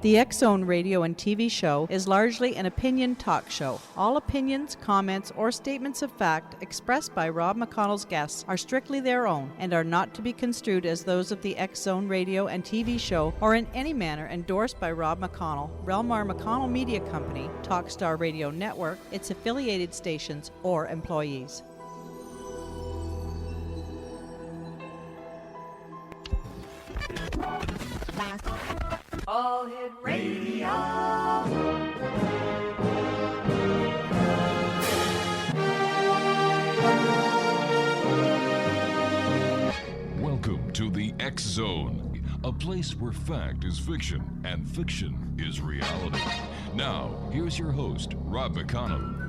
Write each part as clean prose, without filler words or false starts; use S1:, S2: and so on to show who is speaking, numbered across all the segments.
S1: The X-Zone radio and TV show is largely an opinion talk show. All opinions, comments, or statements of fact expressed by Rob McConnell's guests are strictly their own and are not to be construed as those of the X-Zone radio and TV show or in any manner endorsed by Rob McConnell, REL-MAR McConnell Media Company, Talkstar Radio Network, its affiliated stations, or employees.
S2: All Hit Radio.
S3: Welcome to the X Zone, a place where fact is fiction and fiction is reality. Now, here's your host, Rob McConnell.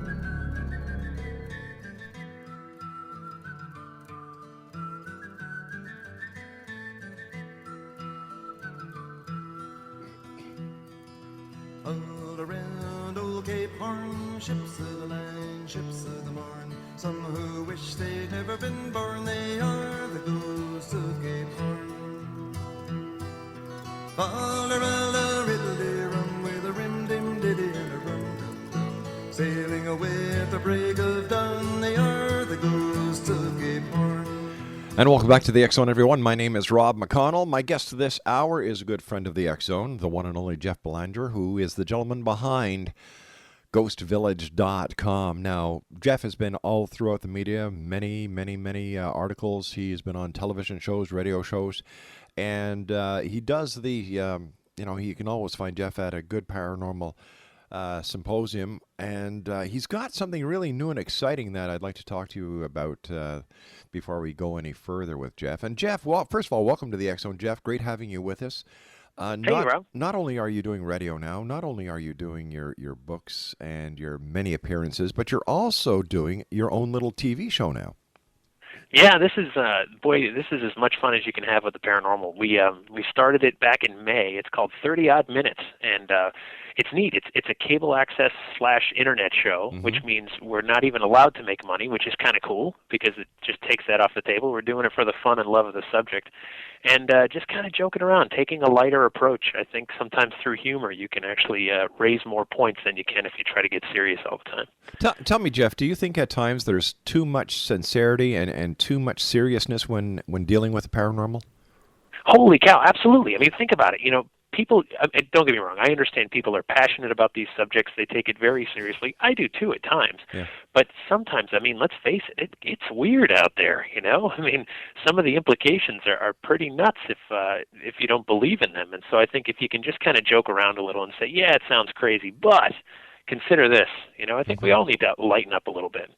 S4: All around old Cape Horn, ships of the line, ships of the morn. Some who wish they'd never been born, they are the ghosts of Cape Horn. All around a riddle rum with a rim dim diddy and a rum dum dum. Sailing away at the break of dawn, they are the ghosts of Cape Horn.
S5: And welcome back to the X-Zone, everyone. My name is Rob McConnell. My guest this hour is a good friend of the X-Zone, the one and only Jeff Belanger, who is the gentleman behind ghostvillage.com. Now, Jeff has been all throughout the media, many articles. He's been on television shows, radio shows, and he does the, you can always find Jeff at a good paranormal symposium, and he's got something really new and exciting that I'd like to talk to you about before we go any further with Jeff. And Jeff, well, first of all, welcome to the X-Zone. Jeff, great having you with us.
S6: Hey, Rob.
S5: Not only are you doing radio now, not only are you doing your books and your many appearances, but you're also doing your own little TV show now.
S6: Yeah, this is this is as much fun as you can have with the paranormal. We started it back in May. It's called 30 Odd Minutes, and it's neat. It's a cable access / internet show, which means we're not even allowed to make money, which is kind of cool because it just takes that off the table. We're doing it for the fun and love of the subject, and just kind of joking around, taking a lighter approach. I think sometimes through humor you can actually raise more points than you can if you try to get serious all the time.
S5: Tell me, Jeff, do you think at times there's too much sincerity and too much seriousness when dealing with the paranormal?
S6: Holy cow, absolutely. I mean, think about it. People, don't get me wrong, I understand people are passionate about these subjects. They take it very seriously. I do too at times. Yeah. But sometimes, I mean, let's face it, it's weird out there, I mean, some of the implications are pretty nuts if you don't believe in them. And so I think if you can just kind of joke around a little and say, yeah, it sounds crazy, but consider this, I think we all need to lighten up a little bit.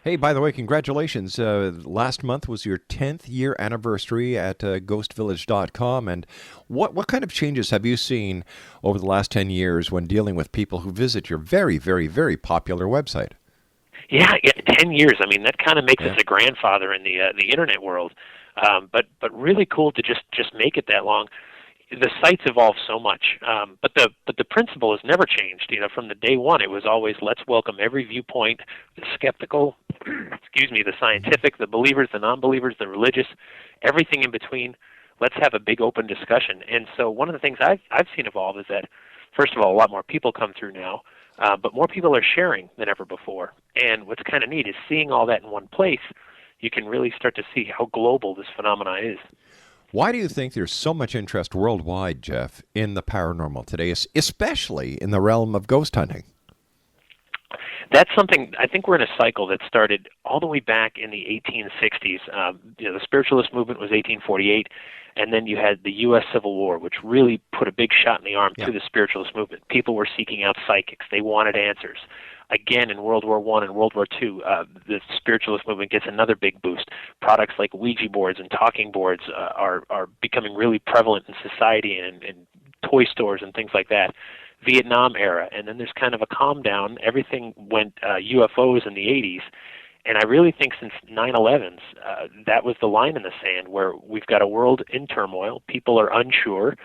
S5: Hey, by the way, congratulations. Last month was your 10th year anniversary at ghostvillage.com. And what kind of changes have you seen over the last 10 years when dealing with people who visit your very, very, very popular website?
S6: Yeah, 10 years. I mean, that kind of makes us a grandfather in the internet world. But really cool to just make it that long. The site's evolved so much, but the principle has never changed. From the day one, it was always let's welcome every viewpoint, the skeptical, the scientific, the believers, the non-believers, the religious, everything in between. Let's have a big open discussion. And so one of the things I've seen evolve is that, first of all, a lot more people come through now, but more people are sharing than ever before. And what's kind of neat is seeing all that in one place. You can really start to see how global this phenomenon is.
S5: Why do you think there's so much interest worldwide, Jeff, in the paranormal today, especially in the realm of ghost hunting?
S6: That's something, I think we're in a cycle that started all the way back in the 1860s. The spiritualist movement was 1848, and then you had the U.S. Civil War, which really put a big shot in the arm to the spiritualist movement. People were seeking out psychics. They wanted answers. Again, in World War I and World War II, the spiritualist movement gets another big boost. Products like Ouija boards and talking boards are becoming really prevalent in society and in toy stores and things like that. Vietnam era, and then there's kind of a calm down. Everything went UFOs in the 80s. And I really think since 9/11, that was the line in the sand where we've got a world in turmoil. People are unsure.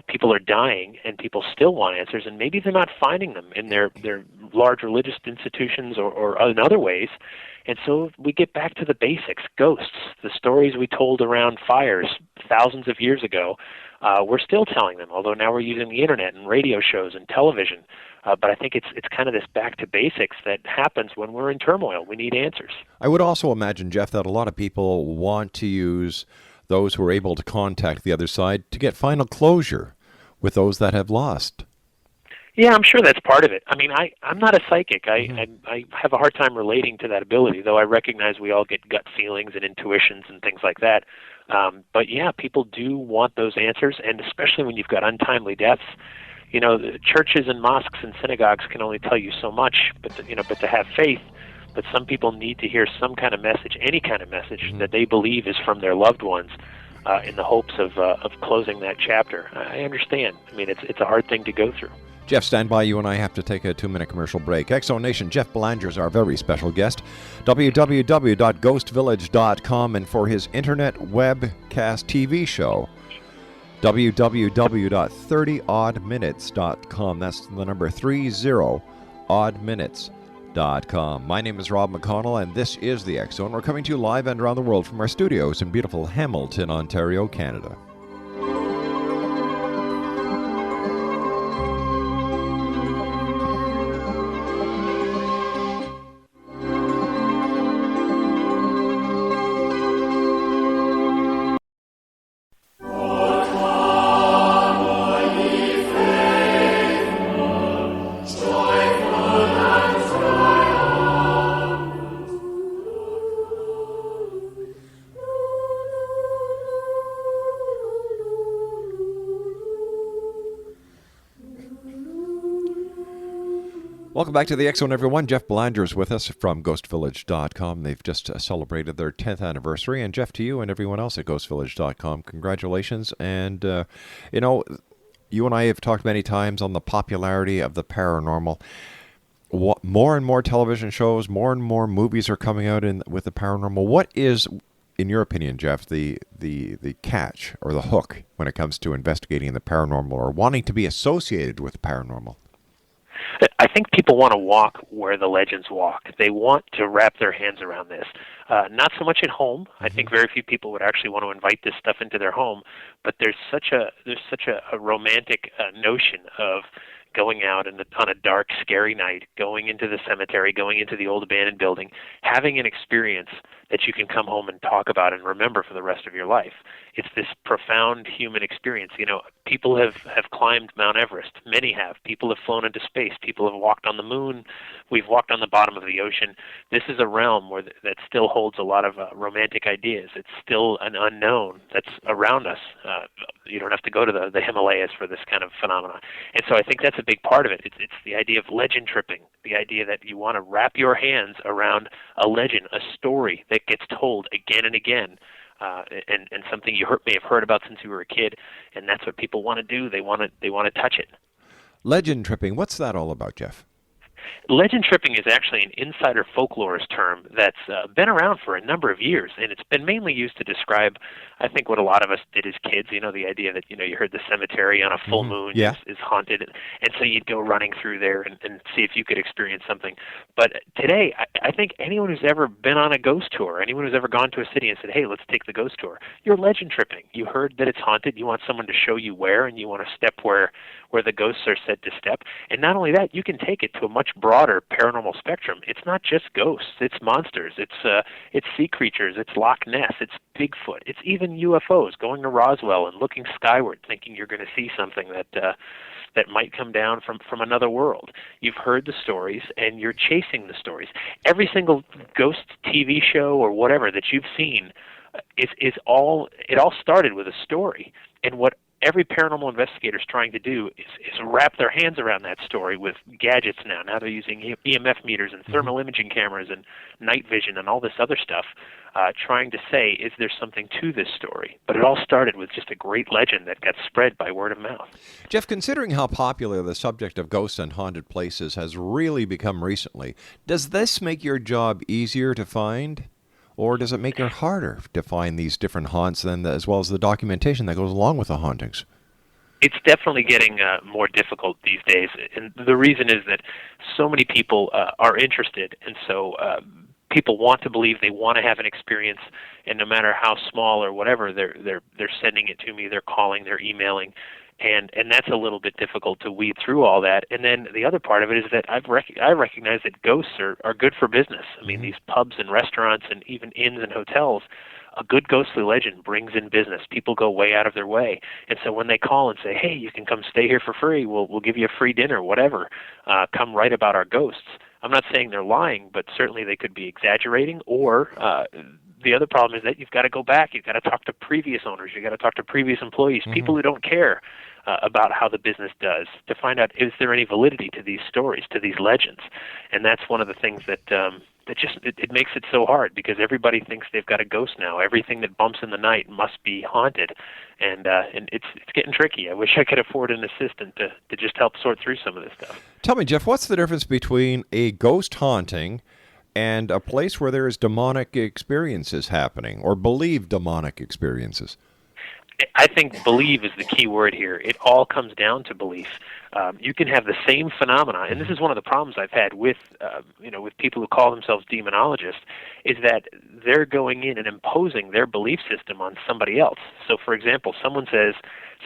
S6: People are dying, and people still want answers, and maybe they're not finding them in their large religious institutions or in other ways. And so we get back to the basics, ghosts, the stories we told around fires thousands of years ago. we're still telling them, although now we're using the internet and radio shows and television. But I think it's kind of this back to basics that happens when we're in turmoil. We need answers.
S5: I would also imagine, Jeff, that a lot of people want to use those who are able to contact the other side to get final closure with those that have lost.
S6: Yeah, I'm sure that's part of it. I mean, I'm not a psychic. I have a hard time relating to that ability, though I recognize we all get gut feelings and intuitions and things like that. But yeah, people do want those answers, and especially when you've got untimely deaths. You know, the churches and mosques and synagogues can only tell you so much, but to have faith. But some people need to hear some kind of message, any kind of message that they believe is from their loved ones, in the hopes of closing that chapter. I understand. I mean, it's a hard thing to go through.
S5: Jeff, stand by. You and I have to take a 2-minute commercial break. X-Zone Nation, Jeff Belanger is our very special guest. www.ghostvillage.com, and for his internet webcast TV show, www.30oddminutes.com. That's the number 30oddminutes.com. My name is Rob McConnell, and this is the X-Zone. We're coming to you live and around the world from our studios in beautiful Hamilton, Ontario, Canada. Welcome back to the X-Zone, everyone. Jeff Belanger is with us from ghostvillage.com. They've just celebrated their 10th anniversary. And Jeff, to you and everyone else at ghostvillage.com, congratulations. And, you know, you and I have talked many times on the popularity of the paranormal. More and more television shows, more and more movies are coming out with the paranormal. What is, in your opinion, Jeff, the catch or the hook when it comes to investigating the paranormal or wanting to be associated with the paranormal?
S6: I think people want to walk where the legends walk. They want to wrap their hands around this. Not so much at home. I think very few people would actually want to invite this stuff into their home. But there's such a romantic notion of going out on a dark, scary night, going into the cemetery, going into the old abandoned building, having an experience that you can come home and talk about and remember for the rest of your life. It's this profound human experience. You know, people have climbed Mount Everest. Many have. People have flown into space. People have walked on the moon. We've walked on the bottom of the ocean. This is a realm where that still holds a lot of romantic ideas. It's still an unknown that's around us. You don't have to go to the Himalayas for this kind of phenomenon. And so I think that's a big part of it. It's the idea of legend tripping, the idea that you want to wrap your hands around a legend, a story that gets told again and again, and something you may have heard about since you were a kid, and that's what people want to do. They want to touch it.
S5: Legend tripping, what's that all about, Jeff?
S6: Legend tripping is actually an insider folklorist term that's been around for a number of years, and it's been mainly used to describe, I think, what a lot of us did as kids. You know, the idea that, you know, you heard the cemetery on a full moon is haunted, and so you'd go running through there and see if you could experience something. But today, I think anyone who's ever been on a ghost tour, anyone who's ever gone to a city and said, hey, let's take the ghost tour, you're legend tripping. You heard that it's haunted, you want someone to show you where, and you want to step where the ghosts are said to step. And not only that, you can take it to a much broader paranormal spectrum. It's not just ghosts, it's monsters, it's sea creatures, it's Loch Ness, it's Bigfoot, it's even UFOs, going to Roswell and looking skyward thinking you're going to see something that might come down from another world. You've heard the stories and you're chasing the stories. Every single ghost TV show or whatever that you've seen it all started with a story. And what every paranormal investigator is trying to do is wrap their hands around that story with gadgets now. Now they're using EMF meters and thermal imaging cameras and night vision and all this other stuff, trying to say, is there something to this story? But it all started with just a great legend that got spread by word of mouth.
S5: Jeff, considering how popular the subject of ghosts and haunted places has really become recently, does this make your job easier to find? Or does it make it harder to find these different haunts as well as the documentation that goes along with the hauntings?
S6: It's definitely getting more difficult these days, and the reason is that so many people are interested, and so people want to believe, they want to have an experience, and no matter how small or whatever, they're sending it to me, they're calling, they're emailing. And that's a little bit difficult to weed through all that. And then the other part of it is that I recognize that ghosts are good for business. I mean, these pubs and restaurants and even inns and hotels, a good ghostly legend brings in business. People go way out of their way. And so when they call and say, hey, you can come stay here for free, we'll give you a free dinner, whatever, come write about our ghosts. I'm not saying they're lying, but certainly they could be exaggerating, or the other problem is that you've got to go back. You've got to talk to previous owners. You've got to talk to previous employees, people who don't care about how the business does, to find out, is there any validity to these stories, to these legends? And that's one of the things that it makes it so hard, because everybody thinks they've got a ghost now. Everything that bumps in the night must be haunted, and it's getting tricky. I wish I could afford an assistant to just help sort through some of this stuff.
S5: Tell me, Jeff, what's the difference between a ghost haunting and a place where there is demonic experiences happening, or believed demonic experiences?
S6: I think believe is the key word here. It all comes down to belief. You can have the same phenomena, and this is one of the problems I've had with with people who call themselves demonologists, is that they're going in and imposing their belief system on somebody else. So, for example, someone says,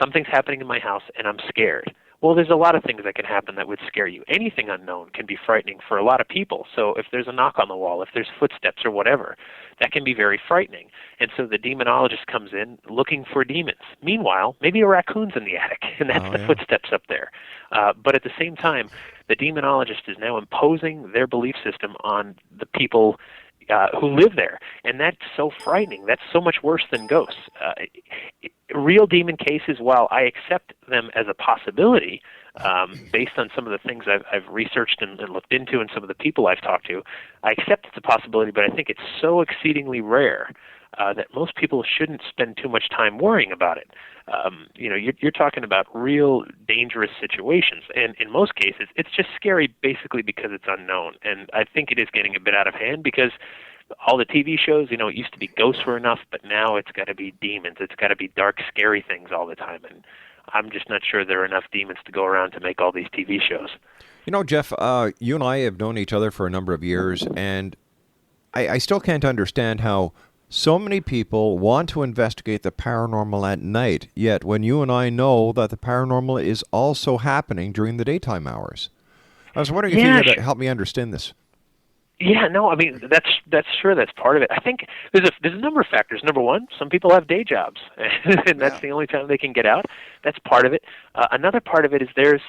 S6: something's happening in my house and I'm scared. Well, there's a lot of things that can happen that would scare you. Anything unknown can be frightening for a lot of people. So if there's a knock on the wall, if there's footsteps or whatever, that can be very frightening. And so the demonologist comes in looking for demons. Meanwhile, maybe a raccoon's in the attic, and that's the footsteps up there. But at the same time, the demonologist is now imposing their belief system on the people who live there. And that's so frightening. That's so much worse than ghosts. Real demon cases, while I accept them as a possibility, based on some of the things I've researched and looked into and some of the people I've talked to, I accept it's a possibility, but I think it's so exceedingly rare that most people shouldn't spend too much time worrying about it. You're talking about real dangerous situations, and in most cases, it's just scary basically because it's unknown. And I think it is getting a bit out of hand, because all the TV shows, it used to be ghosts were enough, but now it's got to be demons. It's got to be dark, scary things all the time. And I'm just not sure there are enough demons to go around to make all these TV shows.
S5: Jeff, you and I have known each other for a number of years, and I still can't understand how so many people want to investigate the paranormal at night, yet when you and I know that the paranormal is also happening during the daytime hours. I was wondering if you could help me understand this.
S6: Yeah, no, I mean, that's part of it. I think there's a number of factors. Number one, some people have day jobs, and that's the only time they can get out. That's part of it. Another part of it is there's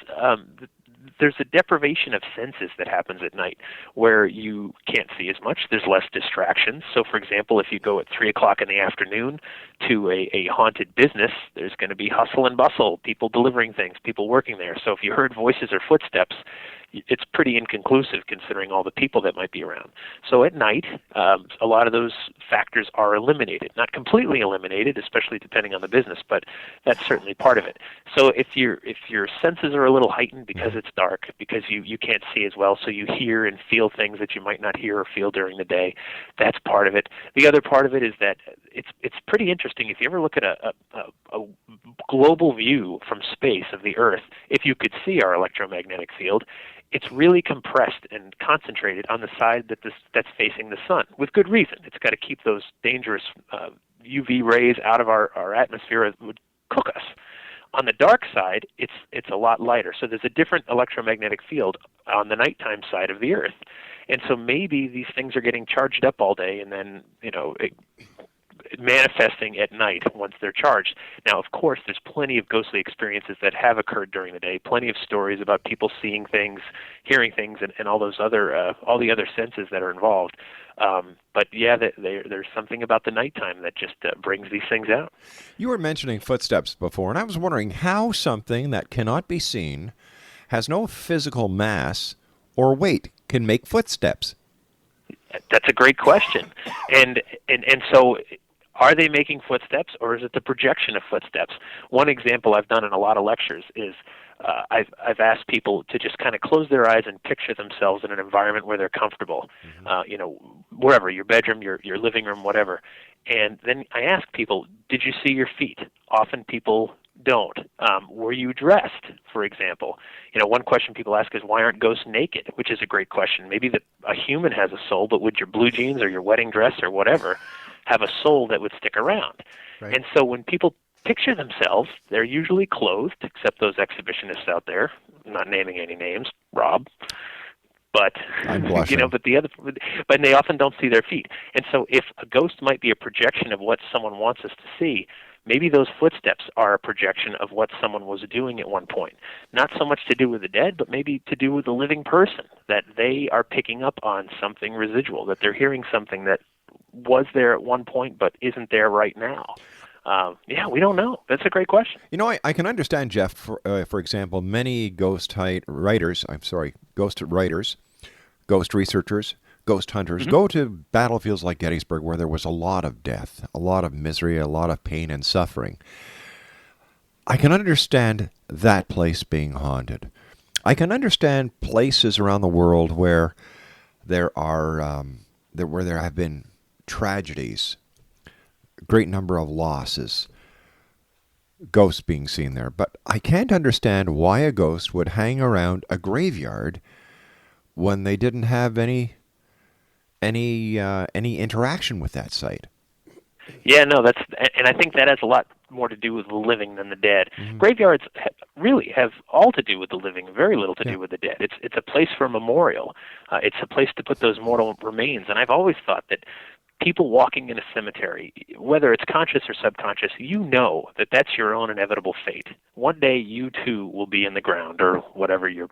S6: a deprivation of senses that happens at night, where you can't see as much. There's less distractions. So, for example, if you go at 3 o'clock in the afternoon to a haunted business, there's going to be hustle and bustle, people delivering things, people working there. So if you heard voices or footsteps, it's pretty inconclusive considering all the people that might be around. So at night, a lot of those factors are eliminated. Not completely eliminated, especially depending on the business, but that's certainly part of it. So if your senses are a little heightened because it's dark, because you can't see as well, so you hear and feel things that you might not hear or feel during the day, that's part of it. The other part of it is that it's pretty interesting. If you ever look at a global view from space of the Earth, if you could see our electromagnetic field, it's really compressed and concentrated on the side that's facing the sun, with good reason. It's got to keep those dangerous UV rays out of our atmosphere that would cook us. On the dark side, it's a lot lighter. So there's a different electromagnetic field on the nighttime side of the Earth. And so maybe these things are getting charged up all day, and then, manifesting at night once they're charged. Now, of course, there's plenty of ghostly experiences that have occurred during the day, plenty of stories about people seeing things, hearing things, and all those other, all the other senses that are involved. But yeah, there's something about the nighttime that just brings these things out.
S5: You were mentioning footsteps before, and I was wondering how something that cannot be seen, has no physical mass or weight, can make footsteps.
S6: That's a greght question. And so, are they making footsteps, or is it the projection of footsteps? One example I've done in a lot of lectures is I've asked people to just kind of close their eyes and picture themselves in an environment where they're comfortable, wherever, your bedroom, your living room, whatever. And then I ask people, did you see your feet? Often people don't. Were you dressed, for example? One question people ask is, why aren't ghosts naked? Which is a great question. Maybe a human has a soul, but would your blue jeans or your wedding dress or whatever have a soul that would stick around?
S5: Right.
S6: And so when people picture themselves, they're usually clothed, except those exhibitionists out there. I'm not naming any names, Rob. But
S5: I'm blushing.
S6: but they often don't see their feet. And so if a ghost might be a projection of what someone wants us to see, maybe those footsteps are a projection of what someone was doing at one point. Not so much to do with the dead, but maybe to do with the living person, that they are picking up on something residual, that they're hearing something that was there at one point but isn't there right now. We don't know. That's a great question.
S5: I can understand, Jeff, for example, many ghost writers, ghost researchers, ghost hunters go to battlefields like Gettysburg where there was a lot of death, a lot of misery, a lot of pain and suffering. I can understand that place being haunted. I can understand places around the world where there have been tragedies, great number of losses, ghosts being seen there. But I can't understand why a ghost would hang around a graveyard when they didn't have any interaction with that site.
S6: Yeah, no, and I think that has a lot more to do with the living than the dead. Graveyards really have all to do with the living, very little to do with the dead. It's a place for a memorial. It's a place to put those mortal remains. And I've always thought that people walking in a cemetery, whether it's conscious or subconscious, you know that that's your own inevitable fate. One day you too will be in the ground, or whatever your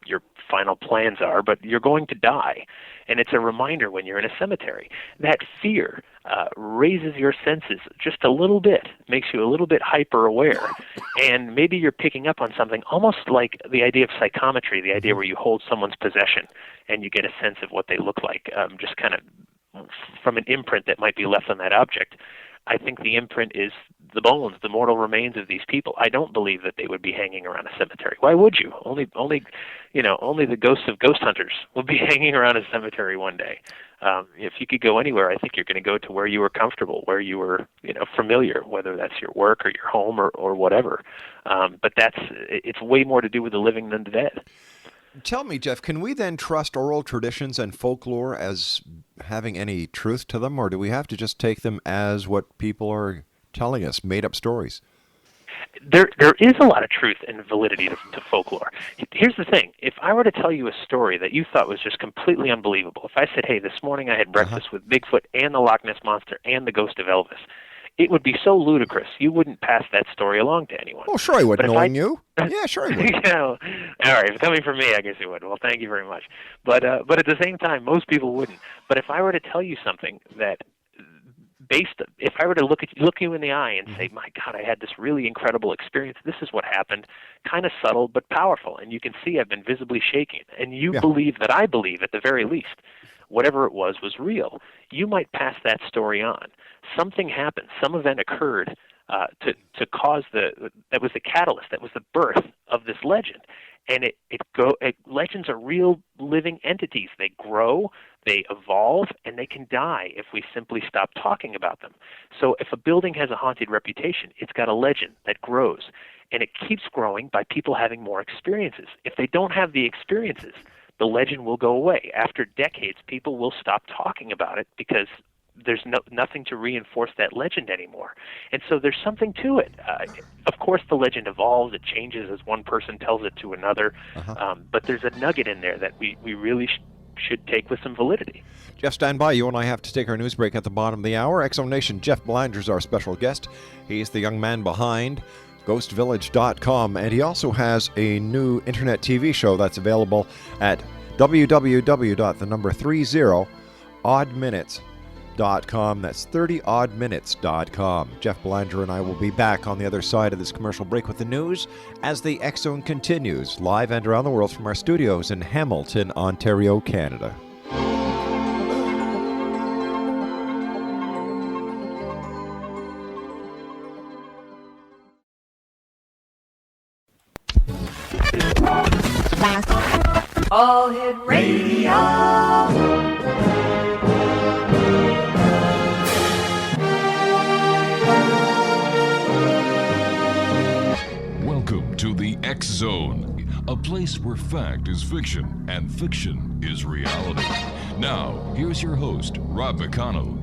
S6: final plans are, but you're going to die. And it's a reminder when you're in a cemetery. That fear raises your senses just a little bit, makes you a little bit hyper-aware. And maybe you're picking up on something almost like the idea of psychometry, the idea where you hold someone's possession and you get a sense of what they look like, just kind of from an imprint that might be left on that object. I think the imprint is the bones, the mortal remains of these people. I don't believe that they would be hanging around a cemetery. Why would you? Only the ghosts of ghost hunters will be hanging around a cemetery one day. If you could go anywhere, I think you're going to go to where you were comfortable, where you were, familiar, whether that's your work or your home or whatever. But it's way more to do with the living than the dead.
S5: Tell me, Jeff, can we then trust oral traditions and folklore as having any truth to them, or do we have to just take them as what people are telling us, made-up stories?
S6: There is a lot of truth and validity to folklore. Here's the thing. If I were to tell you a story that you thought was just completely unbelievable, if I said, hey, this morning I had breakfast with Bigfoot and the Loch Ness Monster and the ghost of Elvis, it would be so ludicrous, you wouldn't pass that story along to anyone.
S5: Oh, sure I would, knowing you. Yeah, sure I would.
S6: All right, if coming from me, I guess it would. Well, thank you very much. But at the same time, most people wouldn't. But if I were to tell you something that, if I were to look you in the eye and say, my God, I had this really incredible experience, this is what happened, kind of subtle but powerful, and you can see I've been visibly shaking, and you believe that I believe, at the very least, whatever it was real, you might pass that story on. Something happened, some event occurred to cause that was the catalyst, that was the birth of this legend. And legends are real living entities. They grow, they evolve, and they can die if we simply stop talking about them. So if a building has a haunted reputation, it's got a legend that grows, and it keeps growing by people having more experiences. If they don't have the experiences, the legend will go away. After decades, people will stop talking about it because there's nothing to reinforce that legend anymore. And so there's something to it. Of course, the legend evolves. It changes as one person tells it to another. But there's a nugget in there that we really should take with some validity.
S5: Jeff, stand by. You and I have to take our news break at the bottom of the hour. X Zone Nation, Jeff Belanger is our special guest. He's the young man behind ghostvillage.com, and he also has a new internet TV show that's available at www.30oddminutes.com. That's 30oddminutes.com. Jeff Belanger and I will be back on the other side of this commercial break with the news as the X Zone continues, live and around the world from our studios in Hamilton, Ontario, Canada.
S2: All Hit Radio.
S3: X Zone, a place where fact is fiction and fiction is reality. Now, here's your host, Rob McConnell.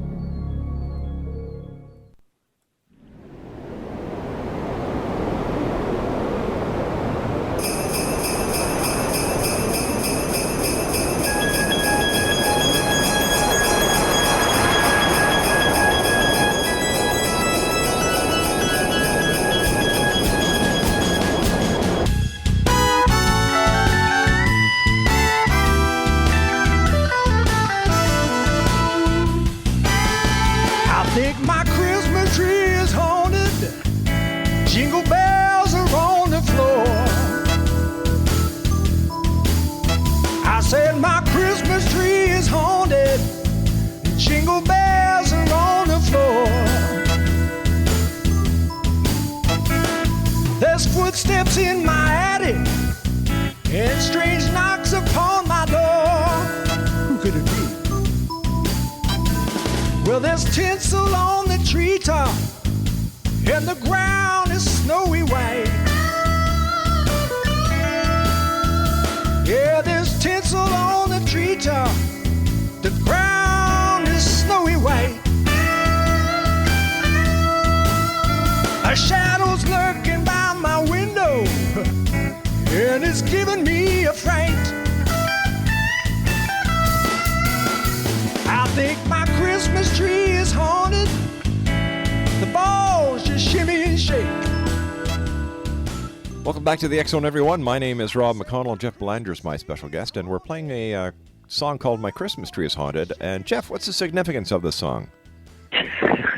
S7: Footsteps in my attic and strange knocks upon my door. Who could it be? Well, there's tinsel on the treetop and the ground is snowy white. Yeah, there's tinsel on the treetop, the ground is snowy white. A shadow's lurking by my window, and it's giving me a fright. I think my Christmas tree is haunted. The balls just shimmy and shake.
S5: Welcome back to the X Zone, everyone. My name is Rob McConnell. Jeff Belanger is my special guest, and we're playing a song called My Christmas Tree is Haunted. And Jeff, what's the significance of this song?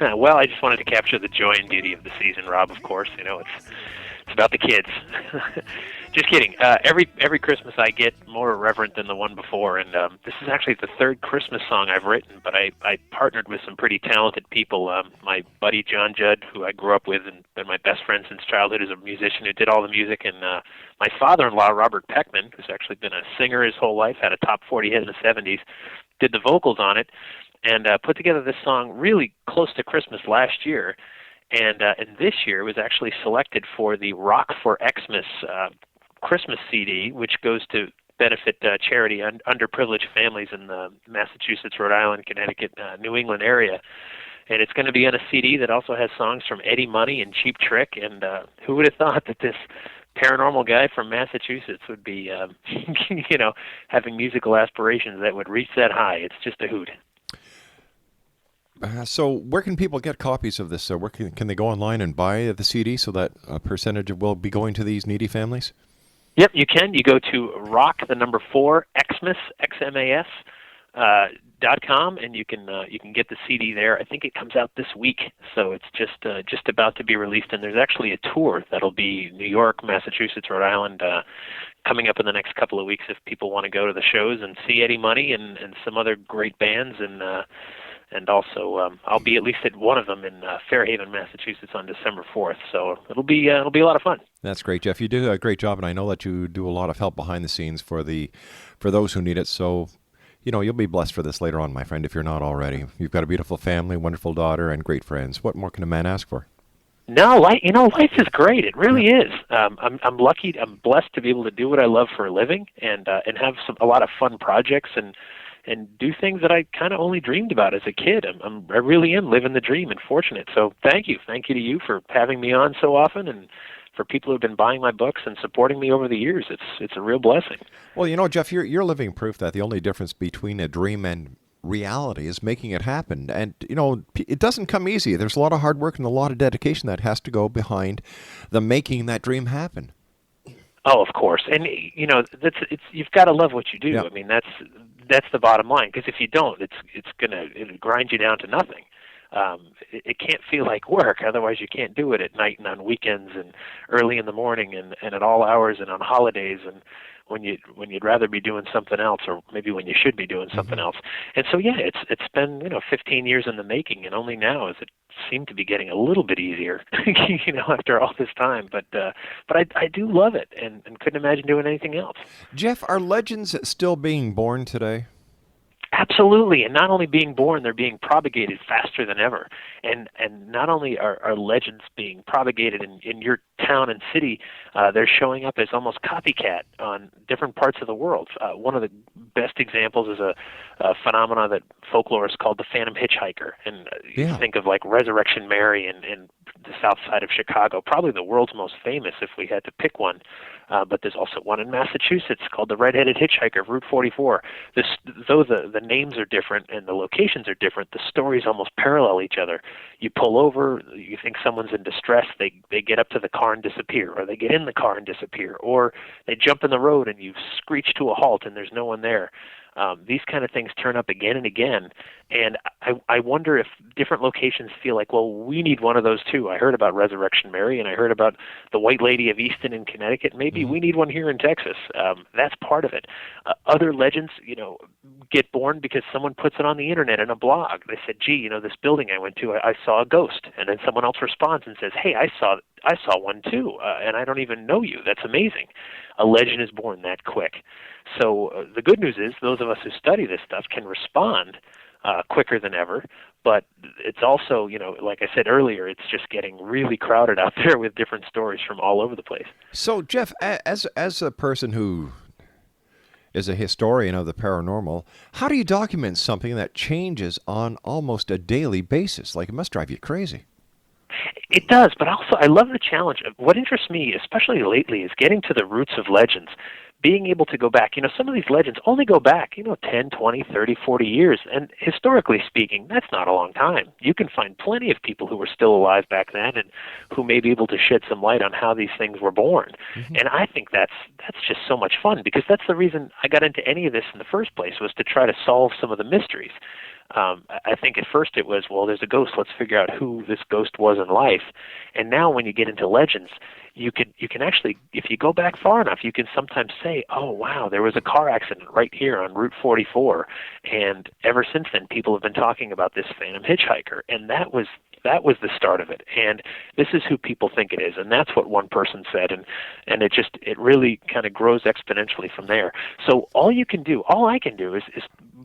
S6: Well, I just wanted to capture the joy and beauty of the season, Rob, of course. You know, it's about the kids. Just kidding. Every Christmas I get more irreverent than the one before, and this is actually the third Christmas song I've written, but I partnered with some pretty talented people. My buddy John Judd, who I grew up with and been my best friend since childhood, is a musician who did all the music, and my father-in-law, Robert Peckman, who's actually been a singer his whole life, had a top 40 hit in the 70s, did the vocals on it, and put together this song really close to Christmas last year. And this year it was actually selected for the Rock for Xmas Christmas CD, which goes to benefit charity underprivileged families in the Massachusetts, Rhode Island, Connecticut, New England area. And it's going to be on a CD that also has songs from Eddie Money and Cheap Trick. And who would have thought that this paranormal guy from Massachusetts would be, having musical aspirations that would reach that high? It's just a hoot.
S5: So where can people get copies of this? Where can they go online and buy the CD so that a percentage will be going to these needy families?
S6: Yep, you can. You go to rock4xmas, XMAS, .com, and you can get the CD there. I think it comes out this week, so it's just about to be released. And there's actually a tour that'll be New York, Massachusetts, Rhode Island, coming up in the next couple of weeks if people want to go to the shows and see Eddie Money and some other great bands. And also, I'll be at least at one of them in Fairhaven, Massachusetts on December 4th. So it'll be a lot of fun.
S5: That's great, Jeff. You do a great job, and I know that you do a lot of help behind the scenes for those who need it. So, you'll be blessed for this later on, my friend, if you're not already. You've got a beautiful family, wonderful daughter, and great friends. What more can a man ask for?
S6: No, life is great. It really is. I'm lucky. I'm blessed to be able to do what I love for a living and have a lot of fun projects and do things that I kind of only dreamed about as a kid. I really am living the dream and fortunate. So thank you to you for having me on so often, and for people who've been buying my books and supporting me over the years. It's a real blessing.
S5: Well, Jeff, you're living proof that the only difference between a dream and reality is making it happen. And it doesn't come easy. There's a lot of hard work and a lot of dedication that has to go behind the making that dream happen.
S6: Oh, of course. And you've got to love what you do.
S5: Yeah.
S6: I mean, that's the bottom line, because if you don't, it'll grind you down to nothing. It can't feel like work, otherwise you can't do it at night and on weekends and early in the morning and at all hours and on holidays and when you'd rather be doing something else, or maybe when you should be doing something else. And so it's been 15 years in the making, and only now is it seemed to be getting a little bit easier after all this time. But I do love it and couldn't imagine doing anything else.
S5: Jeff, are legends still being born today?
S6: Absolutely, and not only being born, they're being propagated faster than ever. And not only are legends being propagated in your town and city, they're showing up as almost copycat on different parts of the world. One of the best examples is a phenomena that folklore is called the Phantom Hitchhiker. And you think of like Resurrection Mary in the south side of Chicago, probably the world's most famous if we had to pick one. But there's also one in Massachusetts called the Red-Headed Hitchhiker of Route 44. Though the names are different and the locations are different, the stories almost parallel each other. You pull over, you think someone's in distress, they get up to the car and disappear, or they get in the car and disappear, or they jump in the road and you screech to a halt and there's no one there. These kind of things turn up again and again, and I wonder if different locations feel like, well, we need one of those too. I heard about Resurrection Mary, and I heard about the White Lady of Easton in Connecticut. Maybe we need one here in Texas. That's part of it. Other legends, get born because someone puts it on the internet in a blog. They said, gee, this building I went to, I saw a ghost, and then someone else responds and says, hey, I saw one too, and I don't even know you. That's amazing. A legend is born that quick. So the good news is those of us who study this stuff can respond quicker than ever, but it's also, like I said earlier, it's just getting really crowded out there with different stories from all over the place.
S5: So, Jeff, as a person who is a historian of the paranormal, how do you document something that changes on almost a daily basis? Like, it must drive you crazy.
S6: It does, but also I love the challenge. What interests me, especially lately, is getting to the roots of legends, being able to go back. Some of these legends only go back, 10, 20, 30, 40 years, and historically speaking, that's not a long time. You can find plenty of people who were still alive back then and who may be able to shed some light on how these things were born. Mm-hmm. And I think that's just so much fun, because that's the reason I got into any of this in the first place, was to try to solve some of the mysteries. I think at first it was, well, there's a ghost, let's figure out who this ghost was in life. And now when you get into legends, you can actually, if you go back far enough, you can sometimes say, oh, wow, there was a car accident right here on Route 44. And ever since then, people have been talking about this Phantom Hitchhiker. And that was the start of it. And this is who people think it is. And that's what one person said. And it really kind of grows exponentially from there. So all I can do is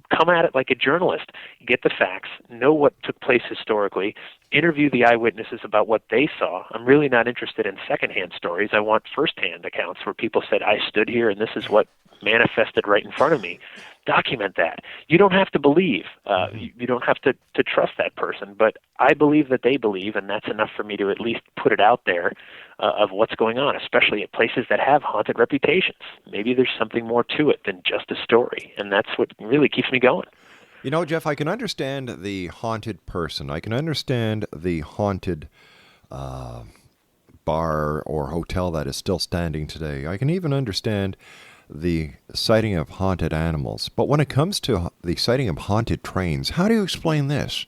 S6: come at it like a journalist, get the facts, know what took place historically, interview the eyewitnesses about what they saw. I'm really not interested in secondhand stories. I want firsthand accounts where people said, I stood here and this is what manifested right in front of me. Document that. You don't have to believe. You don't have to trust that person, but I believe that they believe, and that's enough for me to at least put it out there of what's going on, especially at places that have haunted reputations. Maybe there's something more to it than just a story, and that's what really keeps me going.
S5: Jeff, I can understand the haunted person. I can understand the haunted bar or hotel that is still standing today. I can even understand the sighting of haunted animals. But when it comes to the sighting of haunted trains, how do you explain this?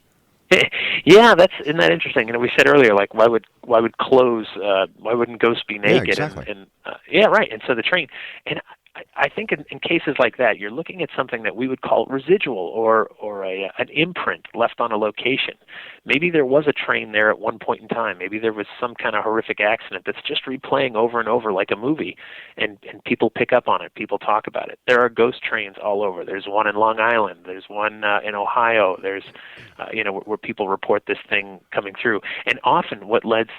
S6: Yeah, isn't that interesting? We said earlier, like, why wouldn't ghosts be naked?
S5: Yeah, exactly.
S6: Yeah, right. And so the train, and I think in cases like that, you're looking at something that we would call residual or an imprint left on a location. Maybe there was a train there at one point in time. Maybe there was some kind of horrific accident that's just replaying over and over like a movie, and people pick up on it. People talk about it. There are ghost trains all over. There's one in Long Island. There's one in Ohio. There's, where people report this thing coming through. And often what lends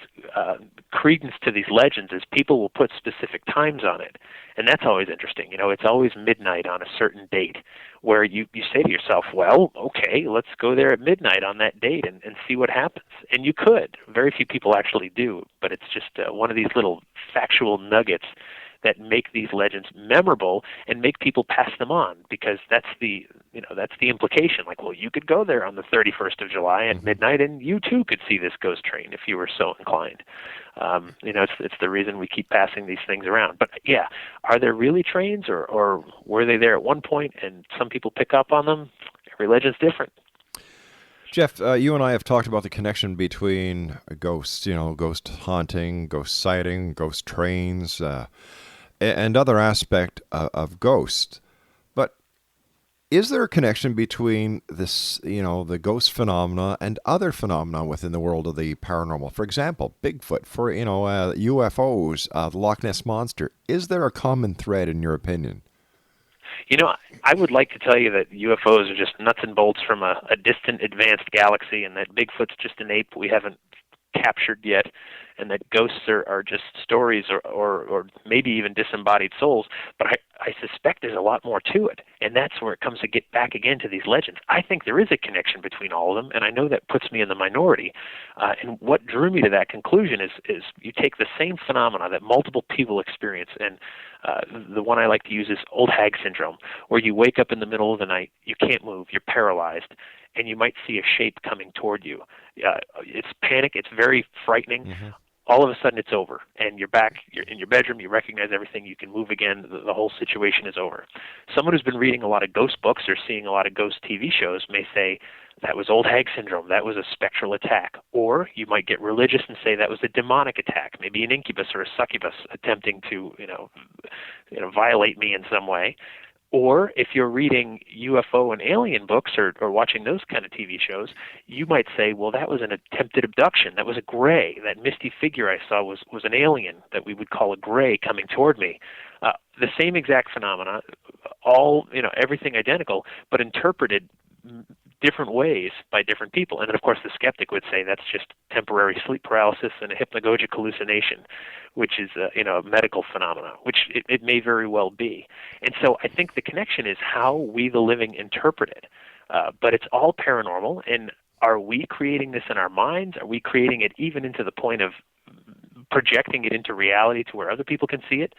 S6: credence to these legends is people will put specific times on it. And that's always interesting. It's always midnight on a certain date, where you say to yourself, well, okay, let's go there at midnight on that date and see what happens. And you could. Very few people actually do, but it's just one of these little factual nuggets that make these legends memorable and make people pass them on, because that's the implication. Like, well, you could go there on the 31st of July at midnight and you too could see this ghost train if you were so inclined. It's the reason we keep passing these things around. But yeah, are there really trains, or were they there at one point and some people pick up on them? Every legend's different.
S5: Jeff, you and I have talked about the connection between ghosts, ghost haunting, ghost sighting, ghost trains, and other aspect of ghosts. But is there a connection between this, the ghost phenomena and other phenomena within the world of the paranormal? For example, Bigfoot, UFOs, the Loch Ness Monster. Is there a common thread in your opinion?
S6: You know, I would like to tell you that UFOs are just nuts and bolts from a distant, advanced galaxy, and that Bigfoot's just an ape we haven't captured yet, and that ghosts are just stories or maybe even disembodied souls. But I suspect there's a lot more to it, and that's where it comes to get back again to these legends. I think there is a connection between all of them, and I know that puts me in the minority. And what drew me to that conclusion is you take the same phenomena that multiple people experience, and the one I like to use is old hag syndrome, where you wake up in the middle of the night, you can't move, you're paralyzed, and you might see a shape coming toward you. It's panic, it's very frightening.
S5: Mm-hmm.
S6: All of a sudden it's over, and you're back, you're in your bedroom, you recognize everything, you can move again, the whole situation is over. Someone who's been reading a lot of ghost books or seeing a lot of ghost TV shows may say, that was old hag syndrome, that was a spectral attack. Or you might get religious and say that was a demonic attack, maybe an incubus or a succubus attempting to, violate me in some way. Or if you're reading UFO and alien books or watching those kind of TV shows, you might say, well, that was an attempted abduction. That was a gray. That misty figure I saw was an alien that we would call a gray coming toward me. The same exact phenomena, everything identical, but interpreted different ways by different people. And then, of course, the skeptic would say that's just temporary sleep paralysis and a hypnagogic hallucination, which is a medical phenomena, which it may very well be. And so I think the connection is how we, the living, interpret it. But it's all paranormal, and are we creating this in our minds? Are we creating it even into the point of projecting it into reality to where other people can see it?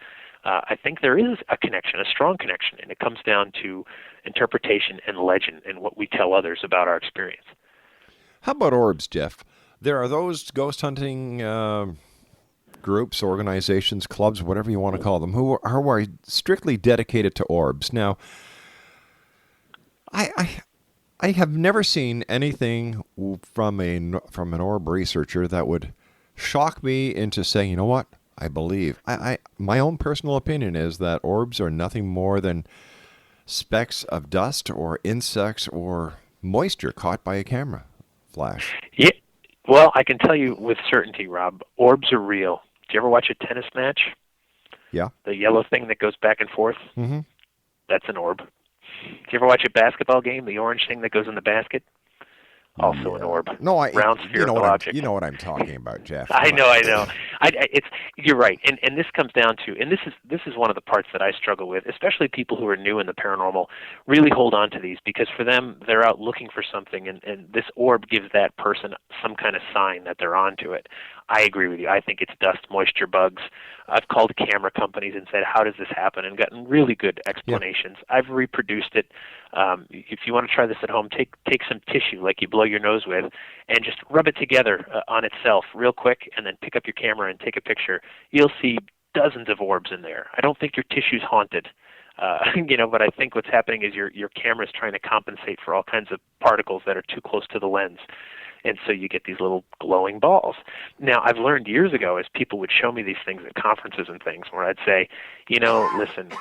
S6: I think there is a connection, a strong connection, and it comes down to interpretation and legend and what we tell others about our experience.
S5: How about orbs, Jeff? There are those ghost hunting groups, organizations, clubs, whatever you want to call them, who are strictly dedicated to orbs. Now, I have never seen anything from an orb researcher that would shock me into saying, you know what? I believe. My own personal opinion is that orbs are nothing more than specks of dust or insects or moisture caught by a camera flash.
S6: Yeah. Well, I can tell you with certainty, Rob, orbs are real. Do you ever watch a tennis match?
S5: Yeah.
S6: The yellow thing that goes back and forth?
S5: Mm-hmm.
S6: That's an orb. Do you ever watch a basketball game, the orange thing that goes in the basket? Also an orb.
S5: No,
S6: round spherical object.
S5: You know what I'm talking about, Jeff.
S6: I know. You're right, and this comes down to, and this is one of the parts that I struggle with, especially people who are new in the paranormal. Really hold on to these, because for them, they're out looking for something, and this orb gives that person some kind of sign that they're onto it. I agree with you. I think it's dust, moisture, bugs. I've called camera companies and said, how does this happen, and gotten really good explanations. Yeah. I've reproduced it. If you want to try this at home, take some tissue like you blow your nose with and just rub it together on itself real quick, and then pick up your camera and take a picture. You'll see dozens of orbs in there. I don't think your tissue's haunted. But I think what's happening is your camera's trying to compensate for all kinds of particles that are too close to the lens. And so you get these little glowing balls. Now, I've learned years ago, as people would show me these things at conferences and things, where I'd say, listen,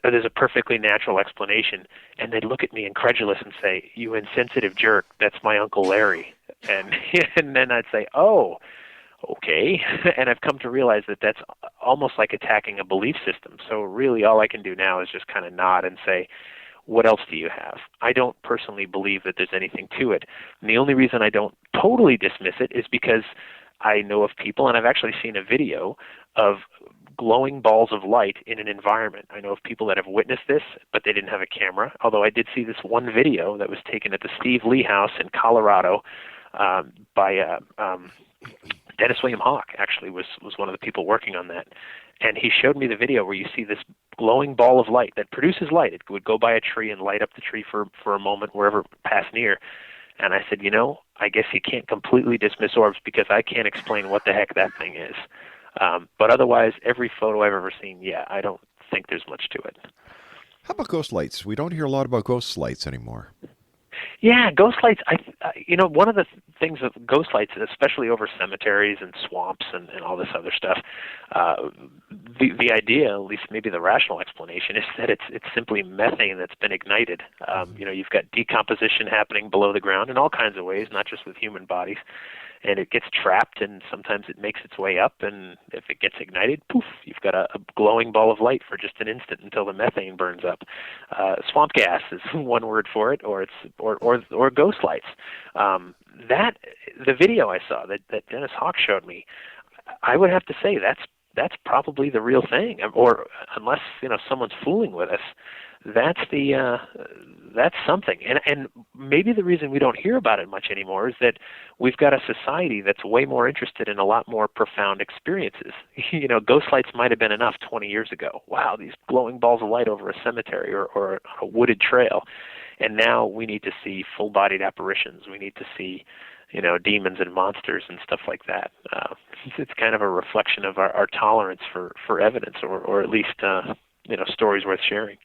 S6: there's a perfectly natural explanation. And they'd look at me incredulous and say, you insensitive jerk, that's my Uncle Larry. And then I'd say, oh, okay. And I've come to realize that that's almost like attacking a belief system. So really all I can do now is just kind of nod and say, what else do you have? I don't personally believe that there's anything to it. And the only reason I don't totally dismiss it is because I know of people, and I've actually seen a video of glowing balls of light in an environment. I know of people that have witnessed this, but they didn't have a camera, although I did see this one video that was taken at the Steve Lee House in Colorado by Dennis William Hawk, actually, was one of the people working on that. And he showed me the video where you see this glowing ball of light that produces light. It would go by a tree and light up the tree for a moment wherever it passed near. And I said, I guess you can't completely dismiss orbs, because I can't explain what the heck that thing is. But otherwise, every photo I've ever seen, I don't think there's much to it.
S5: How about ghost lights? We don't hear a lot about ghost lights anymore.
S6: Yeah, ghost lights. One of the things with ghost lights, especially over cemeteries and swamps and all this other stuff, the idea, at least maybe the rational explanation, is that it's simply methane that's been ignited. You've got decomposition happening below the ground in all kinds of ways, not just with human bodies. and it gets trapped, and sometimes it makes its way up, and if it gets ignited, poof, you've got a glowing ball of light for just an instant until the methane burns up. Swamp gas is one word for it, or ghost lights. That the video I saw that Dennis Hawk showed me, I would have to say that's probably the real thing, or unless someone's fooling with us, that's something. And maybe the reason we don't hear about it much anymore is that we've got a society that's way more interested in a lot more profound experiences. Ghost lights might have been enough 20 years ago. Wow, these glowing balls of light over a cemetery or a wooded trail. And now we need to see full-bodied apparitions. We need to see demons and monsters and stuff like that. It's kind of a reflection of our tolerance for evidence, or at least stories worth sharing.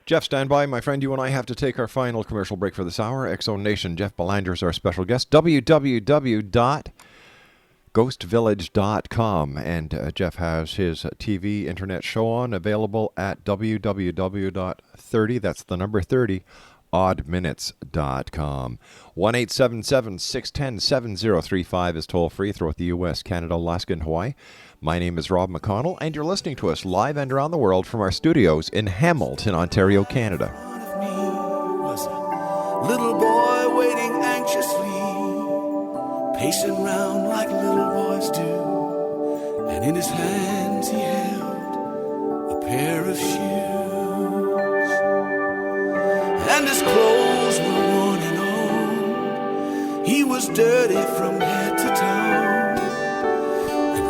S5: Jeff, stand by, my friend. You and I have to take our final commercial break for this hour. X-Zone Nation, Jeff Belanger is our special guest. www.ghostvillage.com. And Jeff has his TV internet show on, available at www.30, that's the number 30, oddminutes.com. 1-877-610-7035 is toll free throughout the U.S., Canada, Alaska, and Hawaii. My name is Rob McConnell, and you're listening to us live and around the world from our studios in Hamilton, Ontario, Canada.
S7: Was a little boy waiting anxiously, pacing round like little boys do, and in his hands he held a pair of shoes, and his clothes were worn and old. He was dirty from head to toe.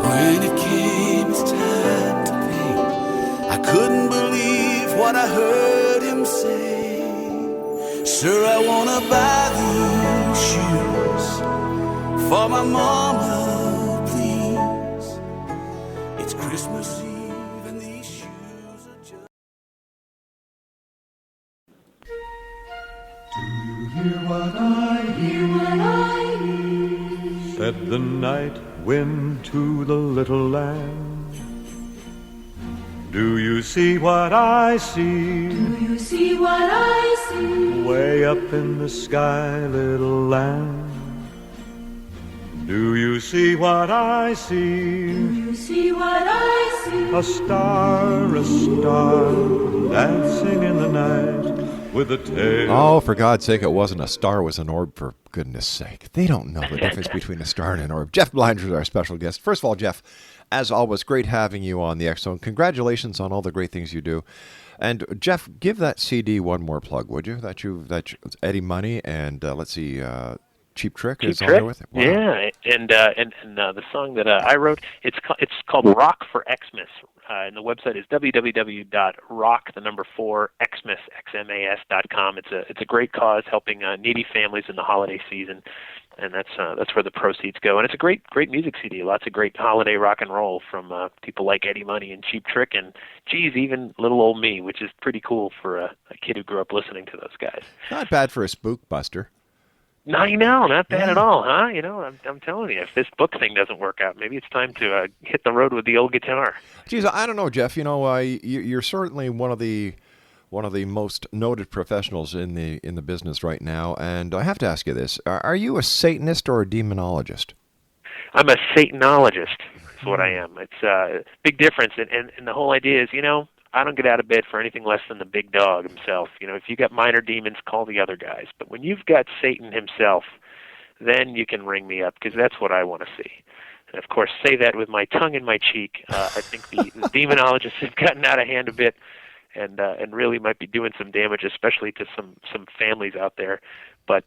S7: When it came his time to pay, I couldn't believe what I heard him say. Sir, I wanna buy these shoes for my mama, please. It's Christmas Eve and these shoes are just...
S4: Do you hear what I hear? Said the night wind to the little lamb. Do you see what I see?
S2: Do you see what I see?
S4: Way up in the sky, little lamb. Do you see what I see?
S2: Do you see what I see?
S4: A star, dancing in the night with a tail.
S5: Oh, for God's sake, it wasn't a star, it was an orb, for goodness sake. They don't know the difference between a star and an orb. Jeff Belanger is our special guest. First of all, Jeff, as always, great having you on the X-Zone. Congratulations on all the great things you do. And Jeff, give that CD one more plug, would you? That's Eddie Money and let's see, Cheap Trick is on there with it. Wow.
S6: Yeah, and the song that I wrote, it's called Rock for Xmas, and the website is www.rock4xmas.com. It's a great cause, helping needy families in the holiday season, and that's where the proceeds go. And it's a great music CD, lots of great holiday rock and roll from people like Eddie Money and Cheap Trick, and geez, even little old me, which is pretty cool for a kid who grew up listening to those guys.
S5: Not bad for a spook buster.
S6: No, I know, not bad at all, huh? I'm telling you, if this book thing doesn't work out, maybe it's time to hit the road with the old guitar.
S5: Geez, I don't know, Jeff. You're certainly one of the most noted professionals in the business right now, and I have to ask you this: are you a Satanist or a demonologist?
S6: I'm a Satanologist. Is what I am. It's a big difference, and the whole idea is, I don't get out of bed for anything less than the big dog himself. If you got minor demons, call the other guys. But when you've got Satan himself, then you can ring me up, because that's what I want to see. And of course, say that with my tongue in my cheek. I think the demonologists have gotten out of hand a bit, and really might be doing some damage, especially to some families out there. But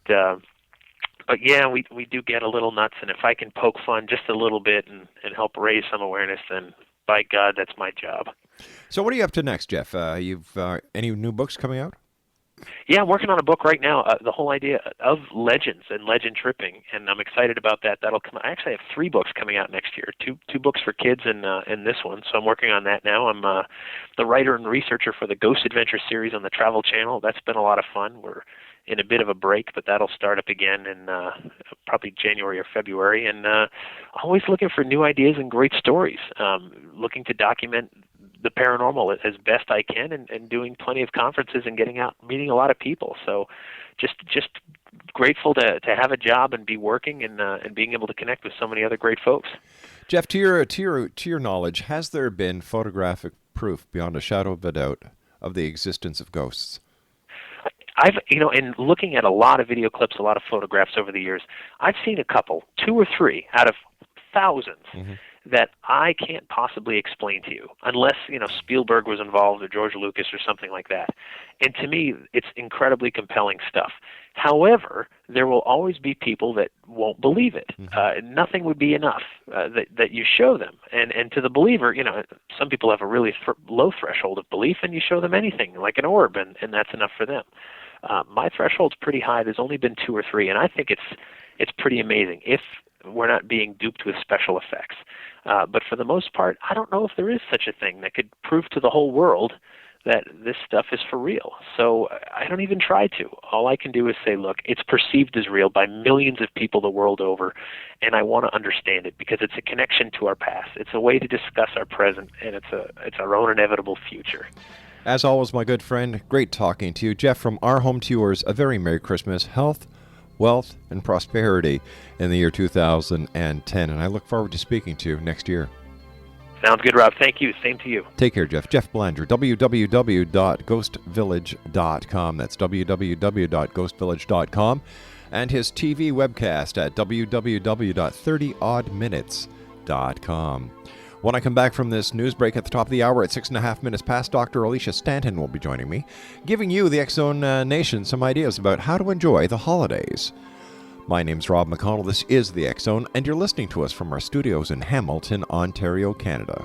S6: yeah, we do get a little nuts, and if I can poke fun just a little bit and help raise some awareness, then by God, that's my job.
S5: So what are you up to next, Jeff? You've any new books coming out?
S6: Yeah, I'm working on a book right now, the whole idea of legends and legend tripping, and I'm excited about that. That'll come. I actually have 3 books coming out next year, two books for kids and this one, so I'm working on that now. I'm the writer and researcher for the Ghost Adventure series on the Travel Channel. That's been a lot of fun. We're in a bit of a break, but that'll start up again in probably January or February, and always looking for new ideas and great stories, looking to document the paranormal as best I can, and doing plenty of conferences and getting out, meeting a lot of people. So just grateful to have a job and be working and being able to connect with so many other great folks.
S5: Jeff, to your knowledge, has there been photographic proof beyond a shadow of a doubt of the existence of ghosts?
S6: In looking at a lot of video clips, a lot of photographs over the years, I've seen a couple, 2 or 3 out of thousands, that I can't possibly explain to you unless, Spielberg was involved or George Lucas or something like that. And to me, it's incredibly compelling stuff. However, there will always be people that won't believe it. Nothing would be enough that you show them. And to the believer, some people have a really low threshold of belief, and you show them anything, like an orb, and that's enough for them. My threshold's pretty high. There's only been 2 or 3, and I think it's pretty amazing if we're not being duped with special effects. But for the most part, I don't know if there is such a thing that could prove to the whole world that this stuff is for real. So I don't even try to. All I can do is say, look, it's perceived as real by millions of people the world over, and I want to understand it because it's a connection to our past. It's a way to discuss our present, and it's our own inevitable future.
S5: As always, my good friend, great talking to you. Jeff, from our home to yours, a very Merry Christmas, health, wealth, and prosperity in the year 2010. And I look forward to speaking to you next year.
S6: Sounds good, Rob. Thank you. Same to you.
S5: Take care, Jeff. Jeff Belanger, www.ghostvillage.com. That's www.ghostvillage.com. And his TV webcast at www.30oddminutes.com. When I come back from this news break at the top of the hour at 6.5 minutes past, Dr. Alicia Stanton will be joining me, giving you, the X-Zone Nation, some ideas about how to enjoy the holidays. My name's Rob McConnell. This is the X-Zone, and you're listening to us from our studios in Hamilton, Ontario, Canada.